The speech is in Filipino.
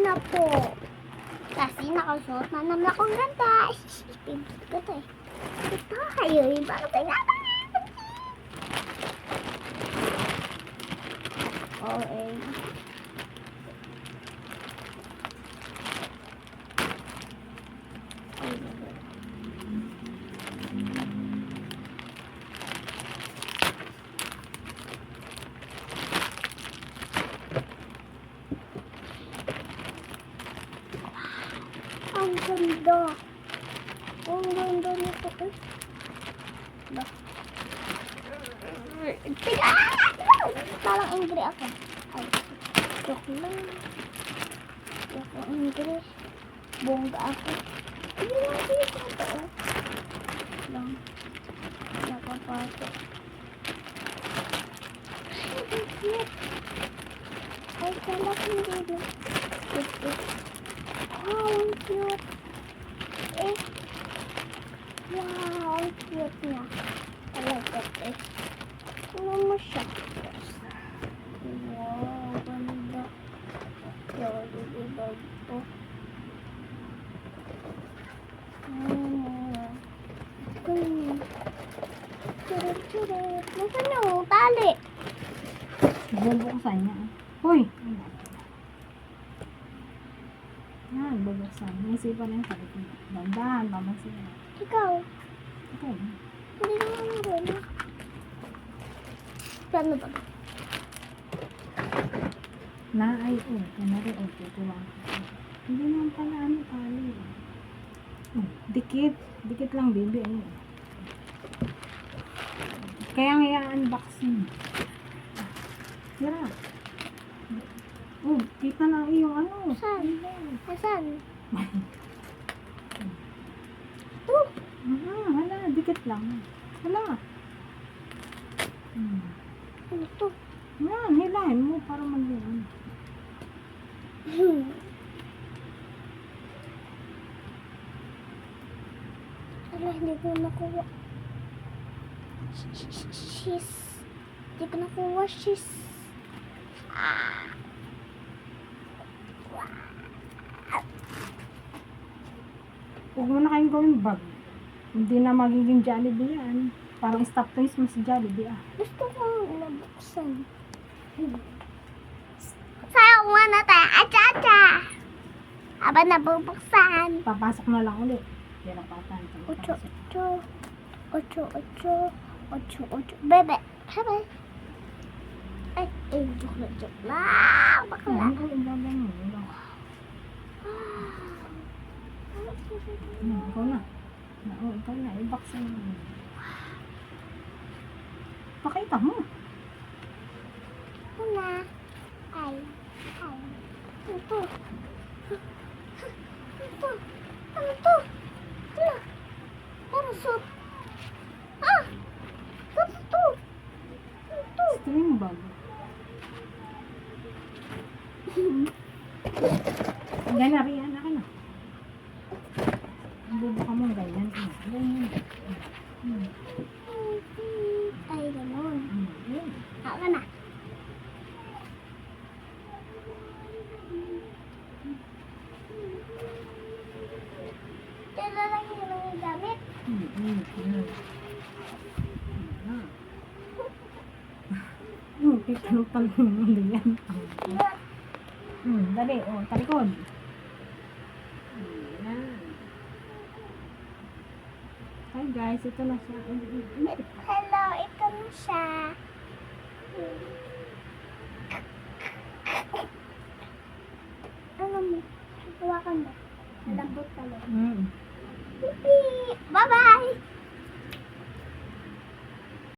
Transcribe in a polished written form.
na po. Kasi nakasuot na naman akong ganda. Pinto ko to eh. Ito kayo yung bakit ay naman. Oh eh. Ang ganda. Ang ganda nito eh. Ba? Tiga! Parang angry ako. Ay, joke lang. Joke lang angry. Bongga ako. Hindi lang dito ito oh. Lang. Nakapasok. Ay, cute. Ay, kalap hindi lang. Cute. Wow, ang cute. Eh. Wow, ang cute niya. Talaga eh. Ano mo siya? Wow, ganda. Lolibag po. Churit. Nasaan yung tali? Bubuksan niya. Hoy! Yan, bubuksan. Naisipan na yung salit niya. Dandan, bamasin niya. Ikaw. Okay. Hindi naman naman. Paano ba? Ay, yan na rin, tutuwang. Hindi naman pala, tali. Dikit. Dikit lang, baby. Ano? Kaya nga i-unboxing. Tira. Kita na yung ano. Saan? Nasaan? Hala, dikit lang. Hala. Ano to? Yan, hilahin mo para mag-yan. Ala, hindi ko nakuha. She's. Hindi ko nakuha. She's. Huwag mo na kayong gawing bag. Hindi na magiging Jollibee yan. Parang stop toys mo si Jollibee Gusto ko nabuksan. Sayo muna tayo. Acha-acha. Aba nabubuksan. Papasok na lang ulit. Pinapatan. Ocho. Bebe. Bebe. Ay, joke lang. Bakla. Ikaw na. Ikaw na. I-boxan mo. Pakita mo. Una. Ay. Ito. Ano to? Hala. Parang suit. Ito. String bag. Ganyan, Rian. Akin na. Bubuka mo ganyan. Ganyan. Ay, ganun. Yan. Ako na. Dala lang yung gamit. Tanong mo yan. Dali, talikod. Hi guys, ito na siya. Hello, ito na siya. Ano mo? Hawakan mo. Malambot ka lang. Bye-bye!